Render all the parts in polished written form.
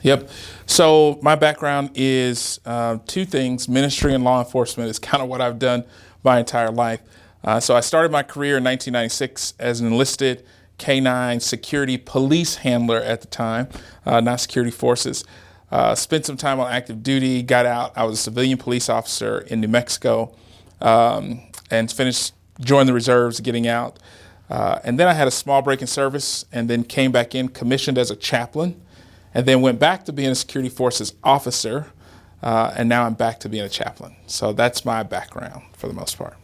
Yep. So my background is two things. Ministry and law enforcement is kind of what I've done my entire life. So I started my career in 1996 as an enlisted K-9 security police handler at the time, not security forces. Spent some time on active duty, got out. I was a civilian police officer in New Mexico, and joined the reserves getting out. And then I had a small break in service and then came back in, commissioned as a chaplain, and then went back to being a security forces officer, and now I'm back to being a chaplain. So that's my background for the most part.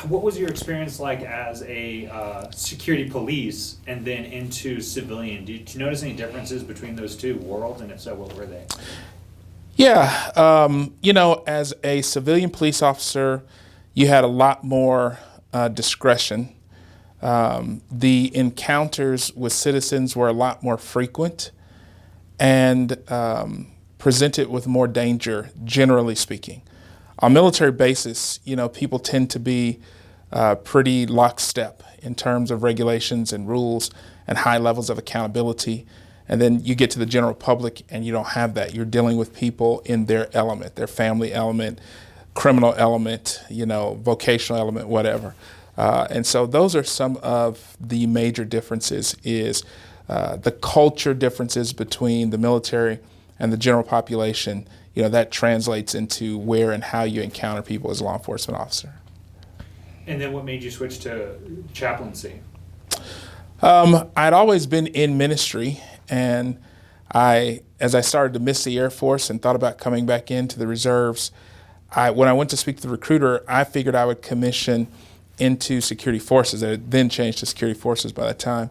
What was your experience like as a security police and then into civilian? Did you notice any differences between those two worlds, and if so, what were they? Yeah, as a civilian police officer, you had a lot more discretion. The encounters with citizens were a lot more frequent and presented with more danger, generally speaking. On military bases, people tend to be pretty lockstep in terms of regulations and rules and high levels of accountability. And then you get to the general public and you don't have that. You're dealing with people in their element, their family element, criminal element, vocational element, whatever. And so those are some of the major differences is the culture differences between the military and the general population. That translates into where and how you encounter people as a law enforcement officer. And then what made you switch to chaplaincy? I'd always been in ministry, and as I started to miss the Air Force and thought about coming back into the reserves, when I went to speak to the recruiter, I figured I would commission into security forces. It had then changed to security forces by that time.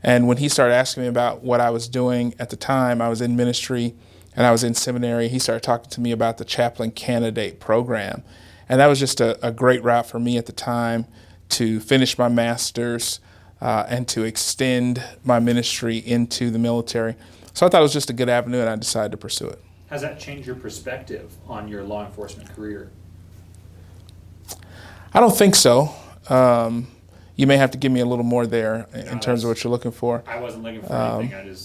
And when he started asking me about what I was doing at the time, I was in ministry and I was in seminary. He started talking to me about the chaplain candidate program. And that was just a great route for me at the time to finish my master's and to extend my ministry into the military. So I thought it was just a good avenue, and I decided to pursue it. Has that changed your perspective on your law enforcement career? I don't think so. You may have to give me a little more there in terms of what you're looking for. I wasn't looking for anything.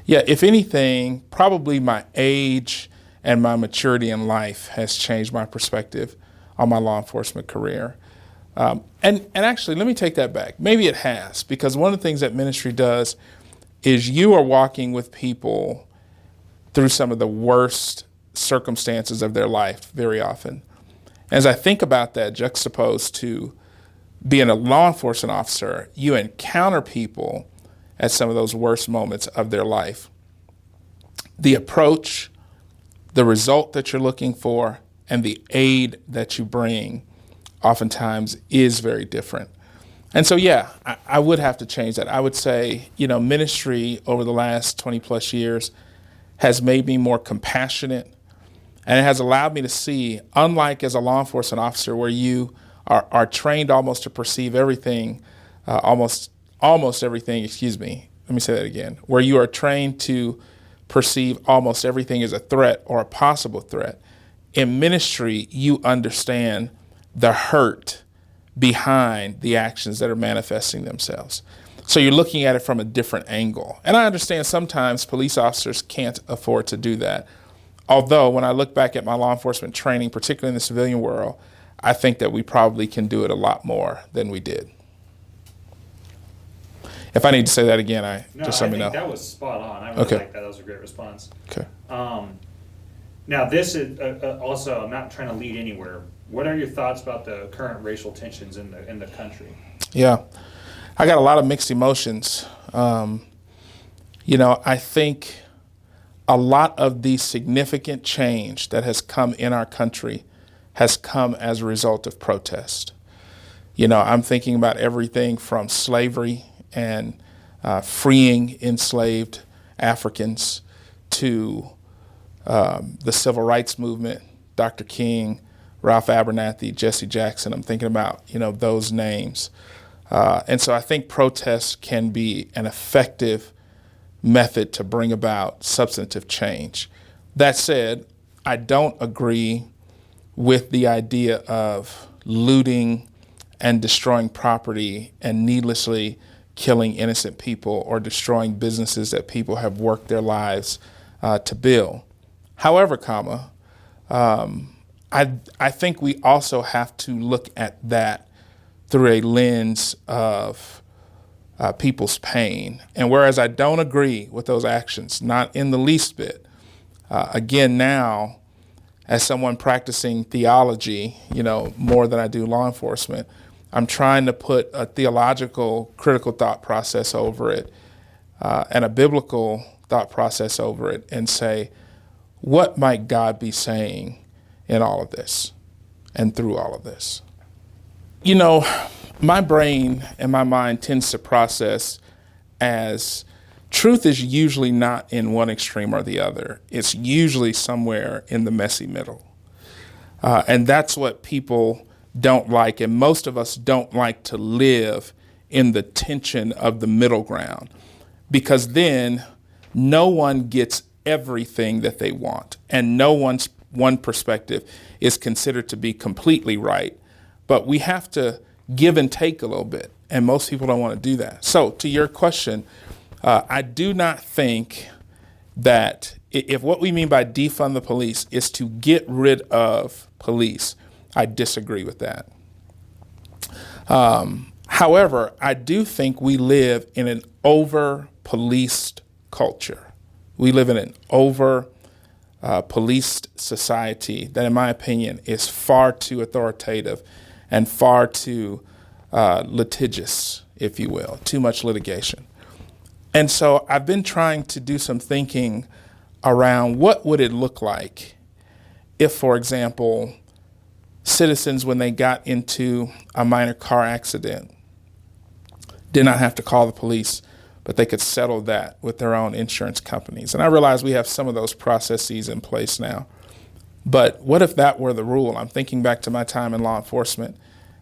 Yeah, if anything, probably my age and my maturity in life has changed my perspective on my law enforcement career. And actually, let me take that back. Maybe it has, because one of the things that ministry does is you are walking with people through some of the worst circumstances of their life very often. As I think about that, juxtaposed to being a law enforcement officer, you encounter people at some of those worst moments of their life. The approach, the result that you're looking for, and the aid that you bring oftentimes is very different. And so, yeah, I would have to change that. I would say, ministry over the last 20 plus years has made me more compassionate, and it has allowed me to see, unlike as a law enforcement officer where you are trained almost to perceive everything, almost everything, let me say that again, where you are trained to perceive almost everything as a threat or a possible threat. In ministry, you understand the hurt behind the actions that are manifesting themselves. So you're looking at it from a different angle. And I understand sometimes police officers can't afford to do that. Although when I look back at my law enforcement training, particularly in the civilian world, I think that we probably can do it a lot more than we did. If I need to say that again, just let me know. I think that was spot on. I really like that. That was a great response. Okay. Now, this is also, I'm not trying to lead anywhere. What are your thoughts about the current racial tensions in the country? Yeah, I got a lot of mixed emotions. I think a lot of the significant change that has come in our country has come as a result of protest. I'm thinking about everything from slavery and freeing enslaved Africans to the civil rights movement, Dr. King, Ralph Abernathy, Jesse Jackson. I'm thinking about, those names. And so I think protest can be an effective method to bring about substantive change. That said, I don't agree with the idea of looting and destroying property and needlessly killing innocent people or destroying businesses that people have worked their lives to build. However, I think we also have to look at that through a lens of people's pain. And whereas I don't agree with those actions, not in the least bit, again, now, as someone practicing theology, more than I do law enforcement, I'm trying to put a theological, critical thought process over it and a biblical thought process over it and say, what might God be saying in all of this and through all of this? My brain and my mind tends to process as truth is usually not in one extreme or the other. It's usually somewhere in the messy middle. And that's what people don't like. And most of us don't like to live in the tension of the middle ground, because then no one gets everything that they want. And one perspective is considered to be completely right. But we have to give and take a little bit. And most people don't want to do that. So to your question, I do not think that if what we mean by defund the police is to get rid of police, I disagree with that. However, I do think we live in an over-policed culture. We live in an over-policed society that, in my opinion, is far too authoritative and far too litigious, if you will, too much litigation. And so I've been trying to do some thinking around what would it look like if, for example, citizens, when they got into a minor car accident, did not have to call the police, but they could settle that with their own insurance companies. And I realize we have some of those processes in place now. But what if that were the rule? I'm thinking back to my time in law enforcement,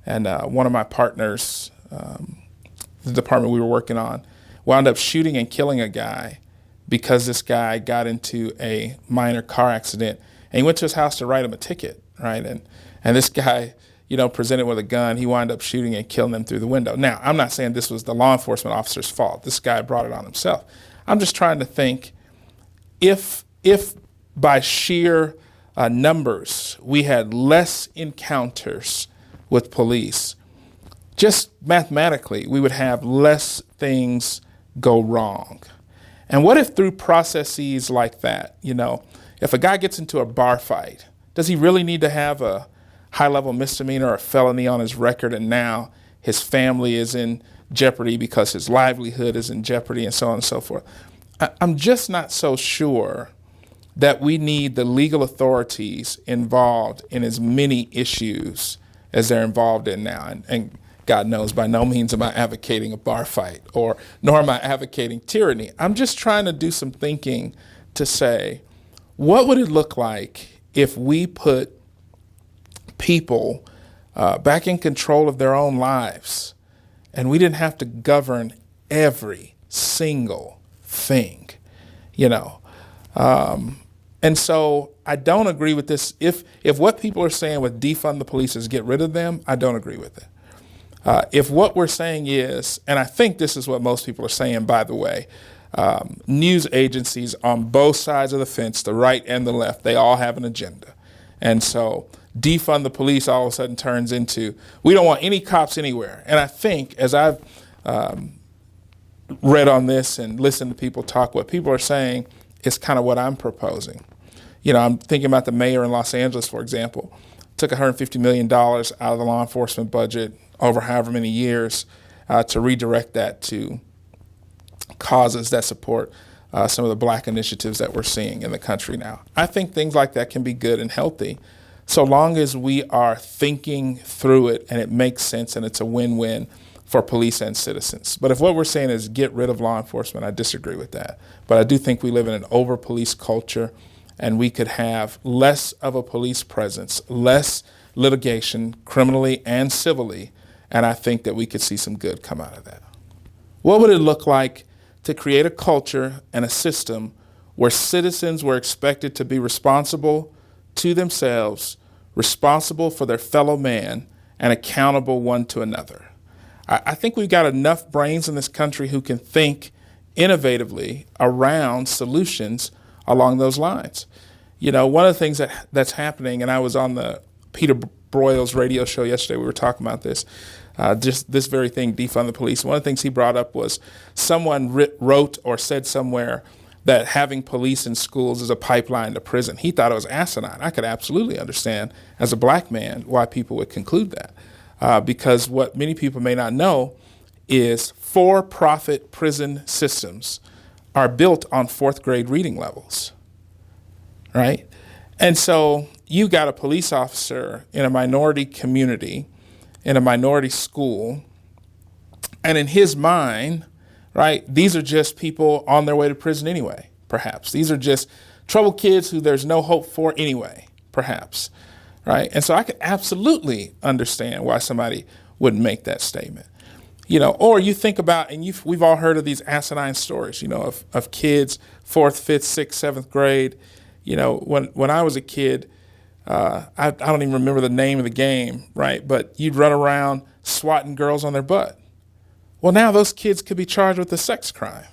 and one of my partners, the department we were working on, wound up shooting and killing a guy because this guy got into a minor car accident, and he went to his house to write him a ticket, right? And this guy, presented with a gun, he wound up shooting and killing him through the window. Now, I'm not saying this was the law enforcement officer's fault. This guy brought it on himself. I'm just trying to think, if by sheer numbers we had less encounters with police, just mathematically, we would have less things go wrong. And what if through processes like that, if a guy gets into a bar fight, does he really need to have a high-level misdemeanor or a felony on his record, and now his family is in jeopardy because his livelihood is in jeopardy, and so on and so forth? I'm just not so sure that we need the legal authorities involved in as many issues as they're involved in now. And God knows, by no means am I advocating a bar fight, nor am I advocating tyranny. I'm just trying to do some thinking to say, what would it look like if we put people back in control of their own lives, and we didn't have to govern every single thing, And so I don't agree with this. If what people are saying with defund the police is get rid of them, I don't agree with it. If what we're saying is, and I think this is what most people are saying, by the way, news agencies on both sides of the fence, the right and the left, they all have an agenda. And so defund the police all of a sudden turns into, we don't want any cops anywhere. And I think, as I've read on this and listened to people talk, what people are saying is kind of what I'm proposing. I'm thinking about the mayor in Los Angeles, for example, took $150 million out of the law enforcement budget over however many years to redirect that to causes that support some of the black initiatives that we're seeing in the country now. I think things like that can be good and healthy, so long as we are thinking through it and it makes sense and it's a win-win for police and citizens. But if what we're saying is get rid of law enforcement, I disagree with that. But I do think we live in an over-police culture, and we could have less of a police presence, less litigation, criminally and civilly, and I think that we could see some good come out of that. What would it look like to create a culture and a system where citizens were expected to be responsible to themselves, responsible for their fellow man, and accountable one to another? I think we've got enough brains in this country who can think innovatively around solutions along those lines. One of the things that's happening, and I was on the Peter Broyles radio show yesterday, we were talking about this, just this very thing, defund the police. One of the things he brought up was someone wrote or said somewhere that having police in schools is a pipeline to prison. He thought it was asinine. I could absolutely understand, as a black man, why people would conclude that. Because what many people may not know is for-profit prison systems are built on fourth grade reading levels, right? And so you got a police officer in a minority community, in a minority school, and in his mind, right, these are just people on their way to prison anyway, perhaps. These are just troubled kids who there's no hope for anyway, perhaps, right? And so I could absolutely understand why somebody would make that statement. Or you think about, and we've all heard of these asinine stories, of kids, 4th, 5th, 6th, 7th grade. When I was a kid, I don't even remember the name of the game, right? But you'd run around swatting girls on their butt. Well, now those kids could be charged with a sex crime.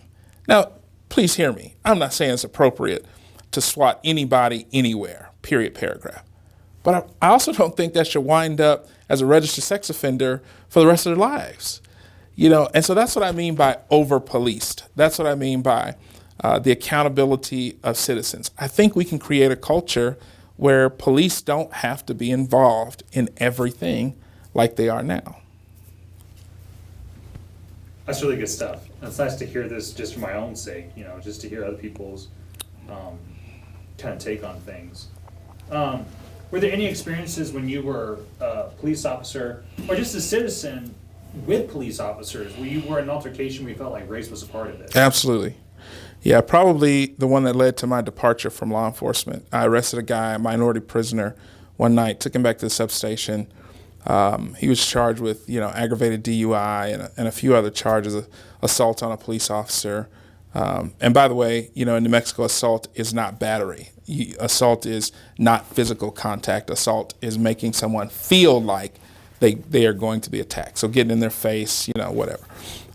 Now, please hear me. I'm not saying it's appropriate to swat anybody anywhere, period, paragraph. But I also don't think that should wind up as a registered sex offender for the rest of their lives. And so that's what I mean by over-policed. That's what I mean by the accountability of citizens. I think we can create a culture where police don't have to be involved in everything like they are now. That's really good stuff. It's nice to hear this just for my own sake, just to hear other people's kind of take on things. Were there any experiences when you were a police officer or just a citizen with police officers where you were in an altercation where you felt like race was a part of it? Absolutely. Yeah, probably the one that led to my departure from law enforcement. I arrested a guy, a minority prisoner, one night, took him back to the substation. He was charged with, aggravated DUI and a few other charges, assault on a police officer. And by the way, in New Mexico, assault is not battery. Assault is not physical contact. Assault is making someone feel like they are going to be attacked. So getting in their face, whatever.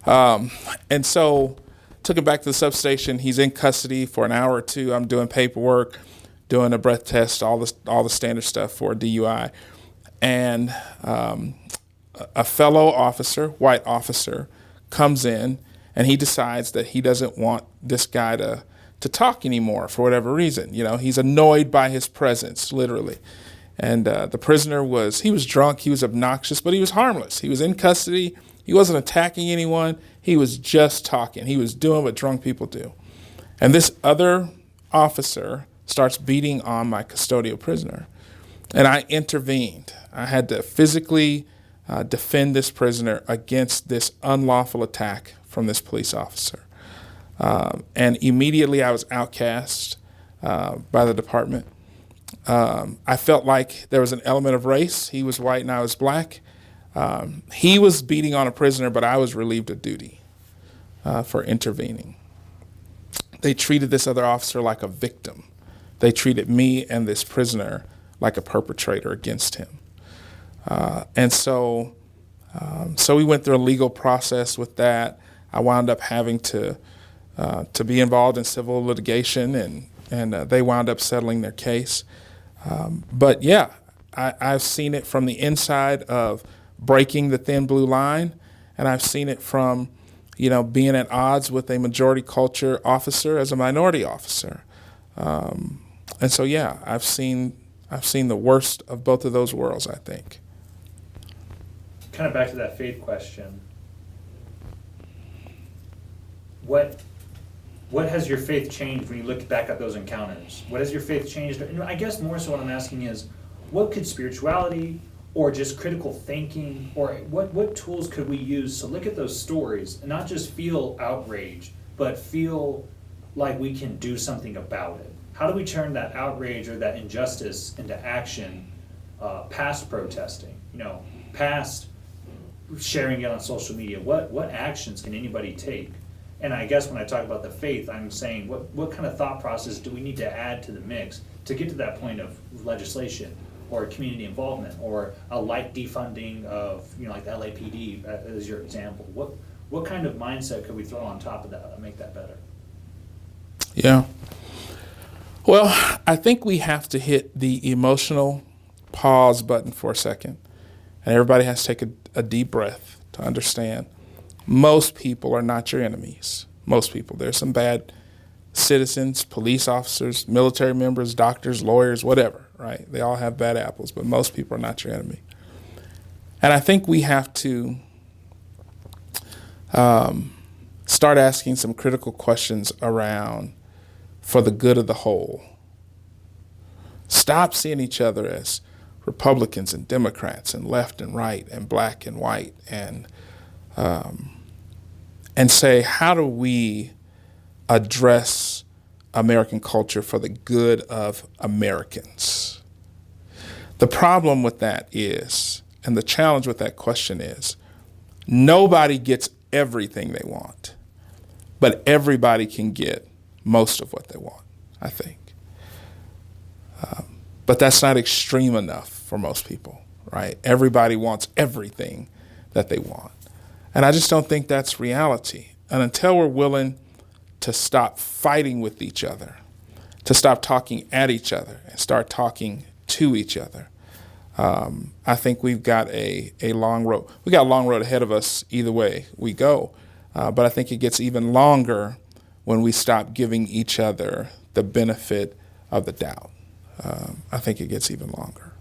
And so took him back to the substation. He's in custody for an hour or two. I'm doing paperwork, doing a breath test, all the standard stuff for a DUI. And a fellow officer, white officer, comes in and he decides that he doesn't want this guy to talk anymore for whatever reason. He's annoyed by his presence, literally. And the prisoner was drunk, he was obnoxious, but he was harmless. He was in custody. He wasn't attacking anyone. He was just talking. He was doing what drunk people do. And this other officer starts beating on my custodial prisoner. And I intervened. I had to physically defend this prisoner against this unlawful attack from this police officer. And immediately I was outcast by the department. I felt like there was an element of race. He was white and I was black. He was beating on a prisoner, but I was relieved of duty for intervening. They treated this other officer like a victim. They treated me and this prisoner like a perpetrator against him. And so we went through a legal process with that. I wound up having to be involved in civil litigation, and they wound up settling their case. But yeah, I've seen it from the inside of breaking the thin blue line, and I've seen it from, being at odds with a majority culture officer as a minority officer. And so yeah, I've seen the worst of both of those worlds, I think. Kind of back to that faith question. What has your faith changed when you look back at those encounters? What has your faith changed? And I guess more so what I'm asking is, what could spirituality or just critical thinking, or what tools could we use to look at those stories and not just feel outraged, but feel like we can do something about it? How do we turn that outrage or that injustice into action, past protesting, past sharing it on social media? What actions can anybody take? And I guess when I talk about the faith, I'm saying what kind of thought process do we need to add to the mix to get to that point of legislation or community involvement or a light defunding of, like the LAPD as your example? What kind of mindset could we throw on top of that to make that better? Yeah. Well, I think we have to hit the emotional pause button for a second. And everybody has to take a deep breath to understand most people are not your enemies. Most people. There's some bad citizens, police officers, military members, doctors, lawyers, whatever, right? They all have bad apples, but most people are not your enemy. And I think we have to start asking some critical questions around for the good of the whole. Stop seeing each other as Republicans and Democrats and left and right and black and white, and say, how do we address American culture for the good of Americans? The problem with that is, and the challenge with that question is, nobody gets everything they want, but everybody can get most of what they want, I think. But that's not extreme enough for most people, right? Everybody wants everything that they want. And I just don't think that's reality. And until we're willing to stop fighting with each other, to stop talking at each other and start talking to each other, I think we've got a long road. We got a long road ahead of us either way we go. But I think it gets even longer when we stop giving each other the benefit of the doubt. I think it gets even longer.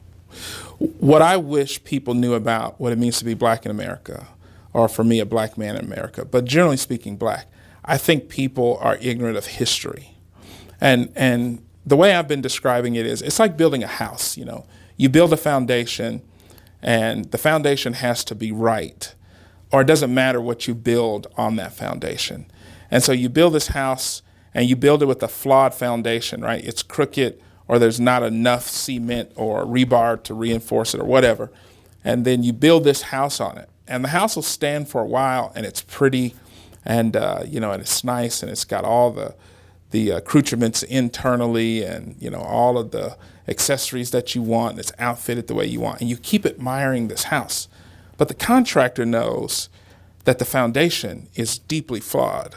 What I wish people knew about what it means to be black in America, or for me, a black man in America, but generally speaking, black, I think people are ignorant of history. And the way I've been describing it is, it's like building a house, you know. You build a foundation, and the foundation has to be right, or it doesn't matter what you build on that foundation. And so you build this house, and you build it with a flawed foundation, right? It's crooked, or there's not enough cement or rebar to reinforce it or whatever. And then you build this house on it. And the house will stand for a while, and it's pretty, and and it's nice, and it's got all the accoutrements internally, and all of the accessories that you want, and it's outfitted the way you want. And you keep admiring this house. But the contractor knows that the foundation is deeply flawed.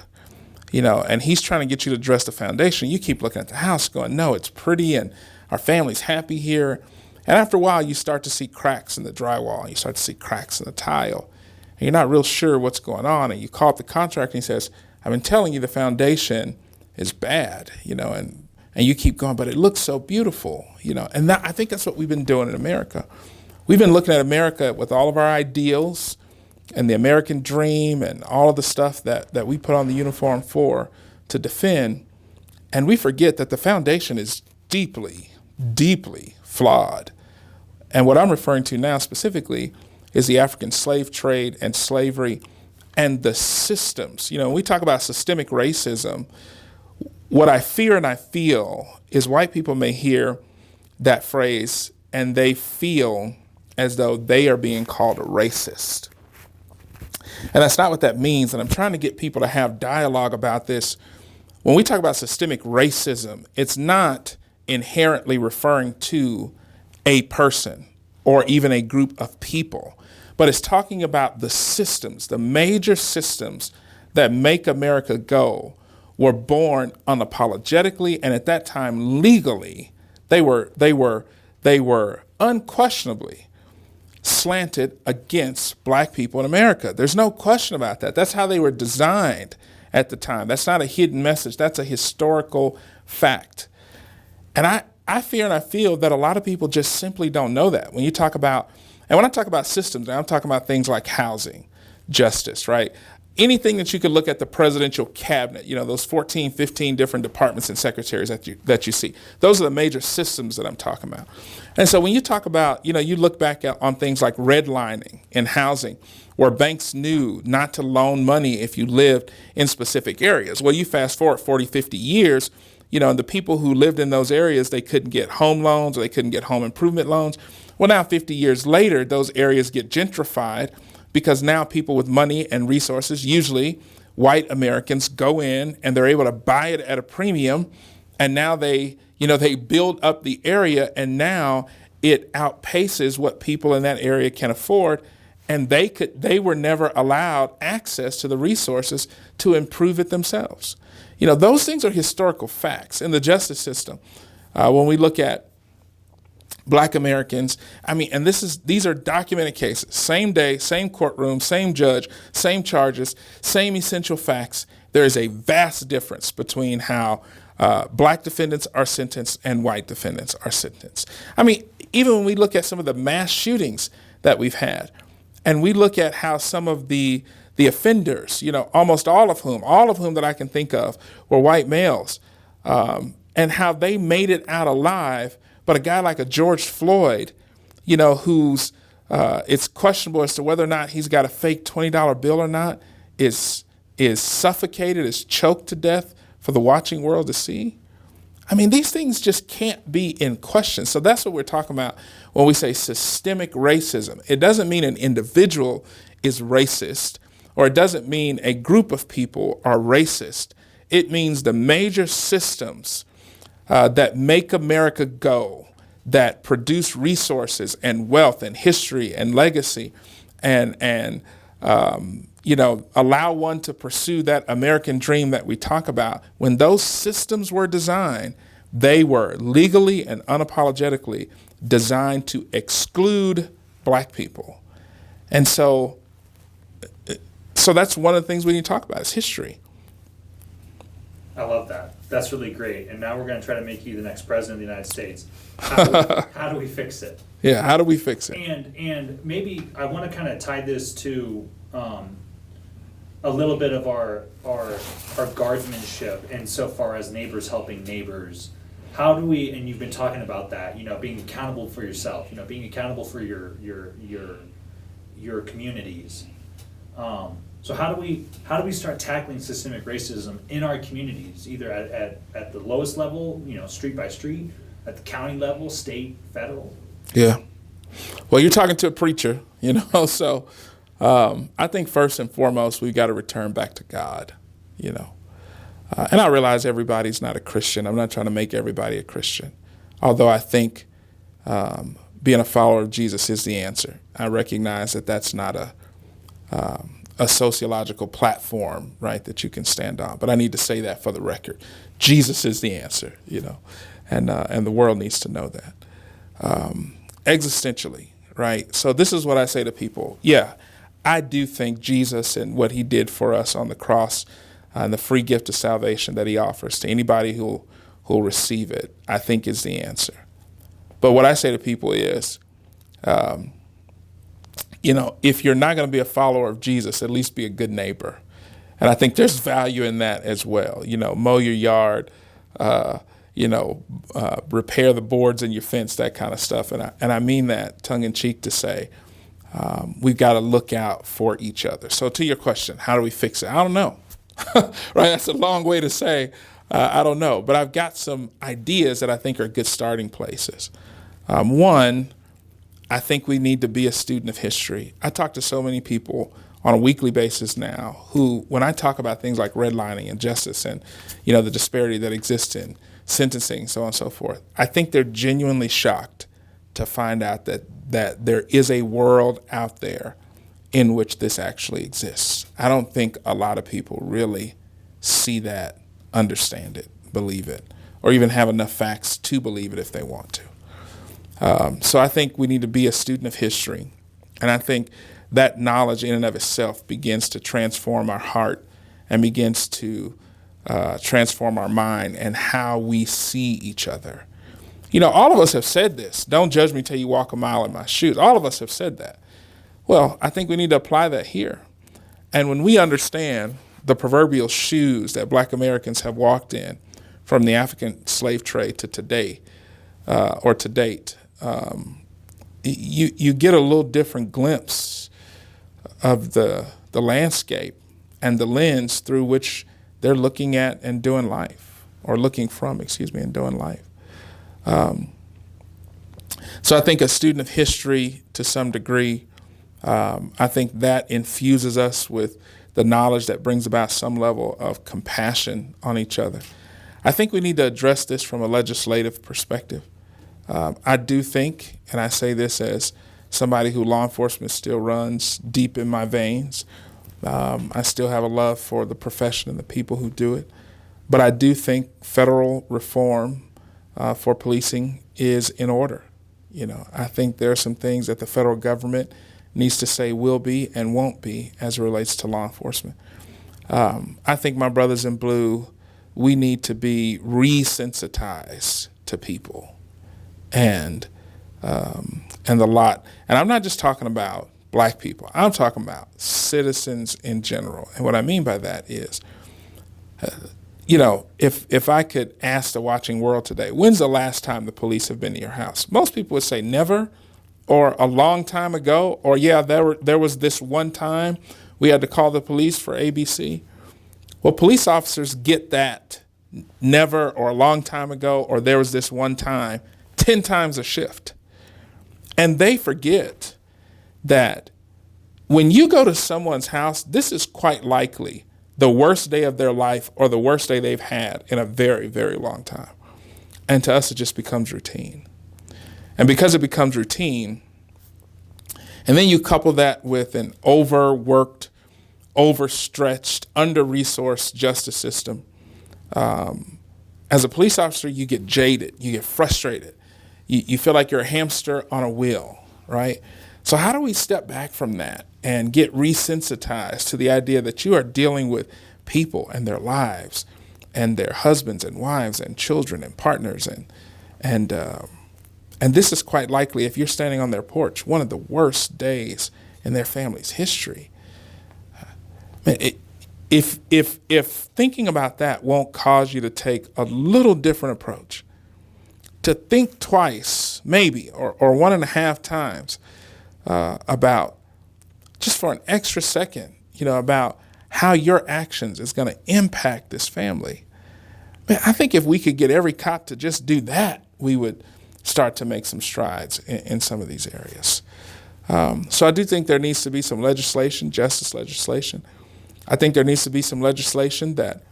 And he's trying to get you to address the foundation. You keep looking at the house going, no, it's pretty, and our family's happy here. And after a while, you start to see cracks in the drywall. You start to see cracks in the tile. And you're not real sure what's going on. And you call up the contractor, and he says, I've been telling you the foundation is bad, and you keep going, but it looks so beautiful, And I think that's what we've been doing in America. We've been looking at America with all of our ideals and the American dream and all of the stuff that we put on the uniform to defend. And we forget that the foundation is deeply, deeply flawed. And what I'm referring to now specifically is the African slave trade and slavery and the systems. When we talk about systemic racism, what I fear and I feel is white people may hear that phrase and they feel as though they are being called a racist. And that's not what that means. And I'm trying to get people to have dialogue about this. When we talk about systemic racism, it's not inherently referring to a person or even a group of people, but it's talking about the systems, the major systems that make America go were born unapologetically, and at that time legally, they were unquestionably slanted against black people in America. There's no question about that. That's how they were designed at the time. That's not a hidden message. That's a historical fact. And I fear and I feel that a lot of people just simply don't know that. When I talk about systems, I'm talking about things like housing, justice, right? Anything that you could look at the presidential cabinet, those 14, 15 different departments and secretaries that you see. Those are the major systems that I'm talking about. And so when you talk about, you look back on things like redlining in housing, where banks knew not to loan money if you lived in specific areas. Well, you fast forward 40, 50 years, and the people who lived in those areas, they couldn't get home loans or they couldn't get home improvement loans. Well, now 50 years later, those areas get gentrified because now people with money and resources, usually white Americans, go in and they're able to buy it at a premium. And now they build up the area, and now it outpaces what people in that area can afford. And they were never allowed access to the resources to improve it themselves. Those things are historical facts in the justice system. When we look at Black Americans, and these are documented cases, same day, same courtroom, same judge, same charges, same essential facts. There is a vast difference between how Black defendants are sentenced and white defendants are sentenced. Even when we look at some of the mass shootings that we've had, and we look at how some of the offenders, almost all of whom that I can think of were white males, and how they made it out alive. But a guy like a George Floyd, who's it's questionable as to whether or not he's got a fake $20 bill or not, is suffocated, is choked to death for the watching world to see. These things just can't be in question. So that's what we're talking about when we say systemic racism. It doesn't mean an individual is racist, or it doesn't mean a group of people are racist. It means the major systems that make America go, that produce resources and wealth and history and legacy, and allow one to pursue that American dream that we talk about. When those systems were designed, they were legally and unapologetically designed to exclude Black people. And so that's one of the things we need to talk about is history. I love that. That's really great. And now we're going to try to make you the next president of the United States. How do we fix it? Yeah, how do we fix it? And maybe I want to kind of tie this to a little bit of our guardsmanship insofar as neighbors helping neighbors. How do we, and you've been talking about that, being accountable for yourself, being accountable for your communities. So how do we start tackling systemic racism in our communities, either at the lowest level, street by street, at the county level, state, federal? Yeah. Well, you're talking to a preacher, so I think first and foremost, we've got to return back to God, and I realize everybody's not a Christian. I'm not trying to make everybody a Christian, although I think being a follower of Jesus is the answer. I recognize that that's not a sociological platform, right, that you can stand on. But I need to say that for the record. Jesus is the answer, and the world needs to know that. Existentially, right? So this is what I say to people. Yeah, I do think Jesus and what he did for us on the cross and the free gift of salvation that he offers to anybody who'll receive it, I think is the answer. But what I say to people is, if you're not going to be a follower of Jesus, at least be a good neighbor. And I think there's value in that as well. Mow your yard, repair the boards in your fence, that kind of stuff. And I mean that tongue in cheek to say, we've got to look out for each other. So to your question, how do we fix it? I don't know. Right? That's a long way to say, I don't know. But I've got some ideas that I think are good starting places. One, I think we need to be a student of history. I talk to so many people on a weekly basis now who, when I talk about things like redlining and justice and, the disparity that exists in sentencing, so on and so forth, I think they're genuinely shocked to find out that there is a world out there in which this actually exists. I don't think a lot of people really see that, understand it, believe it, or even have enough facts to believe it if they want to. So I think we need to be a student of history. And I think that knowledge in and of itself begins to transform our heart and begins to transform our mind and how we see each other. All of us have said this. Don't judge me till you walk a mile in my shoes. All of us have said that. Well, I think we need to apply that here. And when we understand the proverbial shoes that Black Americans have walked in from the African slave trade to today, or to date, you get a little different glimpse of the landscape and the lens through which they're looking at and doing life, or looking from, and doing life. So I think a student of history to some degree, I think that infuses us with the knowledge that brings about some level of compassion on each other. I think we need to address this from a legislative perspective. I do think, and I say this as somebody who law enforcement still runs deep in my veins, I still have a love for the profession and the people who do it. But I do think federal reform for policing is in order. I think there are some things that the federal government needs to say will be and won't be as it relates to law enforcement. I think my brothers in blue, we need to be resensitized to people and the lot. And I'm not just talking about black people. I'm talking about citizens in general. And what I mean by that is, if I could ask the watching world today, when's the last time the police have been to your house? Most people would say never, or a long time ago, or there was this one time we had to call the police for ABC. Well, police officers get that never or a long time ago, or there was this one time, 10 times a shift. And they forget that when you go to someone's house, this is quite likely the worst day of their life or the worst day they've had in a very, very long time. And to us, it just becomes routine. And because it becomes routine, and then you couple that with an overworked, overstretched, under-resourced justice system, as a police officer, you get jaded, you get frustrated. You feel like you're a hamster on a wheel, right? So how do we step back from that and get resensitized to the idea that you are dealing with people and their lives and their husbands and wives and children and partners and this is quite likely, if you're standing on their porch, one of the worst days in their family's history. If thinking about that won't cause you to take a little different approach, to think twice, maybe, or 1.5 times about, just for an extra second, about how your actions is going to impact this family. Man, I think if we could get every cop to just do that, we would start to make some strides in some of these areas. So I do think there needs to be some legislation, justice legislation. I think there needs to be some legislation that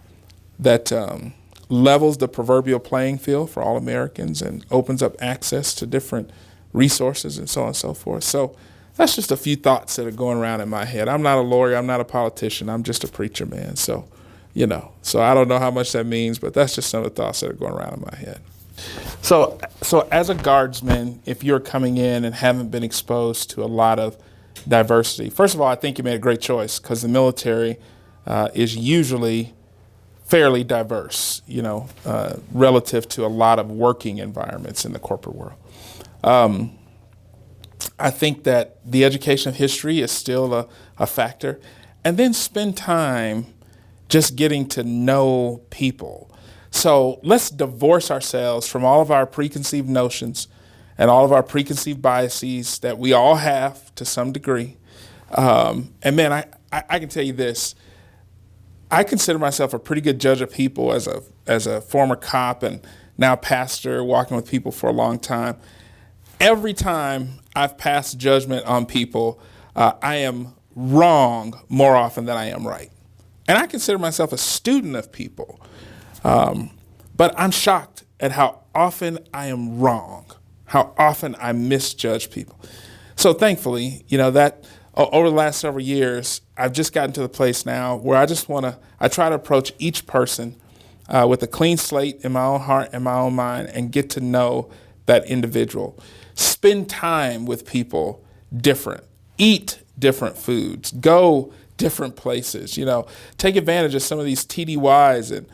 levels the proverbial playing field for all Americans and opens up access to different resources and so on and so forth. So that's just a few thoughts that are going around in my head. I'm not a lawyer. I'm not a politician. I'm just a preacher, man. So I don't know how much that means, but that's just some of the thoughts that are going around in my head. So as a guardsman, if you're coming in and haven't been exposed to a lot of diversity, first of all, I think you made a great choice because the military is usually fairly diverse, relative to a lot of working environments in the corporate world. I think that the education of history is still a factor. And then spend time just getting to know people. So let's divorce ourselves from all of our preconceived notions and all of our preconceived biases that we all have to some degree. And man, I can tell you this. I consider myself a pretty good judge of people as a former cop and now pastor, walking with people for a long time. Every time I've passed judgment on people, I am wrong more often than I am right. And I consider myself a student of people. But I'm shocked at how often I am wrong, how often I misjudge people. So thankfully, that over the last several years, I've just gotten to the place now where I try to approach each person with a clean slate in my own heart and my own mind and get to know that individual. Spend time with people different, eat different foods, go different places, take advantage of some of these TDYs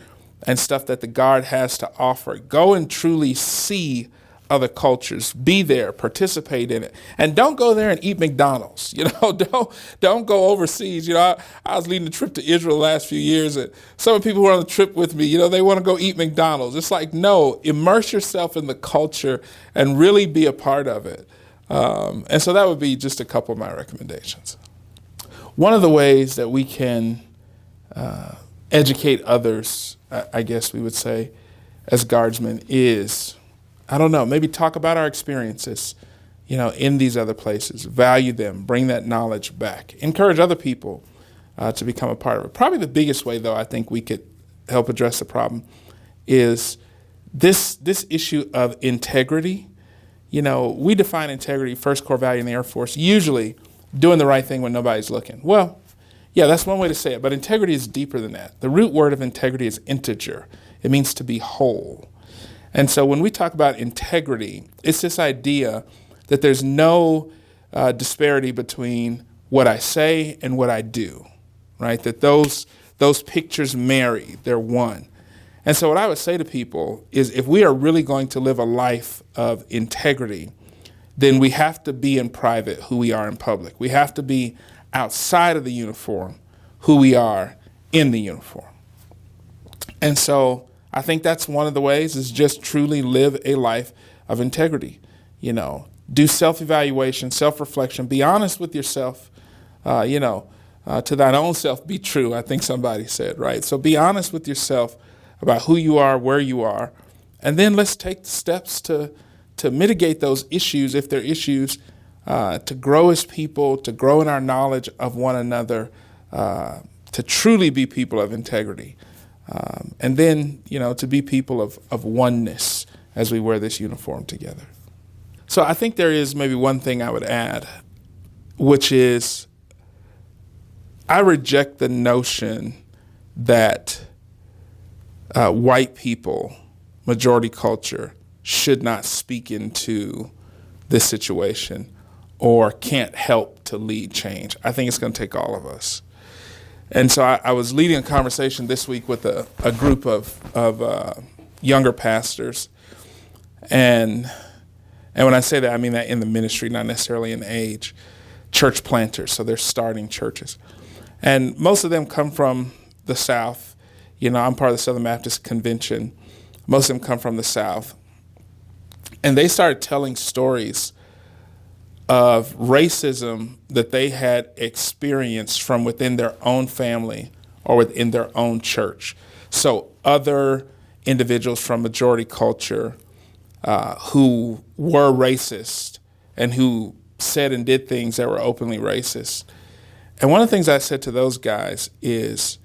and stuff that the Guard has to offer. Go and truly see other cultures, be there, participate in it. And don't go there and eat McDonald's, don't go overseas. I was leading a trip to Israel the last few years, and some of the people who are on the trip with me, they want to go eat McDonald's. It's like, no, immerse yourself in the culture and really be a part of it. And so that would be just a couple of my recommendations. One of the ways that we can educate others, I guess we would say, as guardsmen is, maybe talk about our experiences, in these other places, value them, bring that knowledge back, encourage other people to become a part of it. Probably the biggest way, though, I think we could help address the problem is this issue of integrity. We define integrity, first core value in the Air Force, usually doing the right thing when nobody's looking. Well, yeah, that's one way to say it, but integrity is deeper than that. The root word of integrity is integer. It means to be whole. And so when we talk about integrity, it's this idea that there's no disparity between what I say and what I do, right? That those pictures marry, they're one. And so what I would say to people is if we are really going to live a life of integrity, then we have to be in private who we are in public. We have to be outside of the uniform who we are in the uniform. And so I think that's one of the ways is just truly live a life of integrity. Do self-evaluation, self-reflection, be honest with yourself, to thine own self be true, I think somebody said, right? So be honest with yourself about who you are, where you are, and then let's take the steps to mitigate those issues, if they're issues, to grow as people, to grow in our knowledge of one another, to truly be people of integrity. And then, to be people of oneness as we wear this uniform together. So I think there is maybe one thing I would add, which is I reject the notion that white people, majority culture, should not speak into this situation or can't help to lead change. I think it's going to take all of us. And so I was leading a conversation this week with a group of younger pastors. And when I say that, I mean that in the ministry, not necessarily in age. Church planters, so they're starting churches. And most of them come from the South. I'm part of the Southern Baptist Convention. Most of them come from the South. And they started telling stories of racism that they had experienced from within their own family or within their own church. So other individuals from majority culture who were racist and who said and did things that were openly racist. And one of the things I said to those guys is,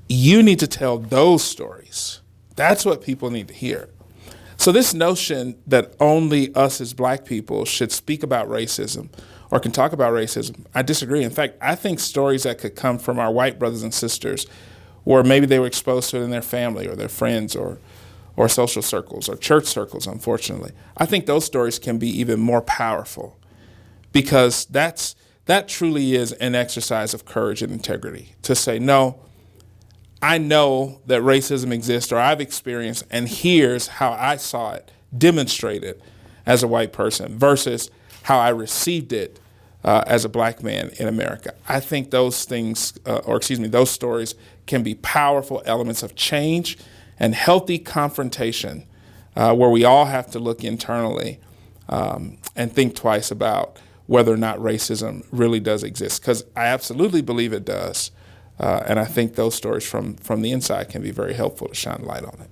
you need to tell those stories. That's what people need to hear. So this notion that only us as black people should speak about racism or can talk about racism, I disagree. In fact, I think stories that could come from our white brothers and sisters, or maybe they were exposed to it in their family or their friends or social circles or church circles, unfortunately. I think those stories can be even more powerful because that truly is an exercise of courage and integrity to say, no, I know that racism exists or I've experienced, and here's how I saw it demonstrated as a white person versus how I received it as a black man in America. I think those things, those stories can be powerful elements of change and healthy confrontation where we all have to look internally and think twice about whether or not racism really does exist, because I absolutely believe it does. And I think those stories from the inside can be very helpful to shine light on it.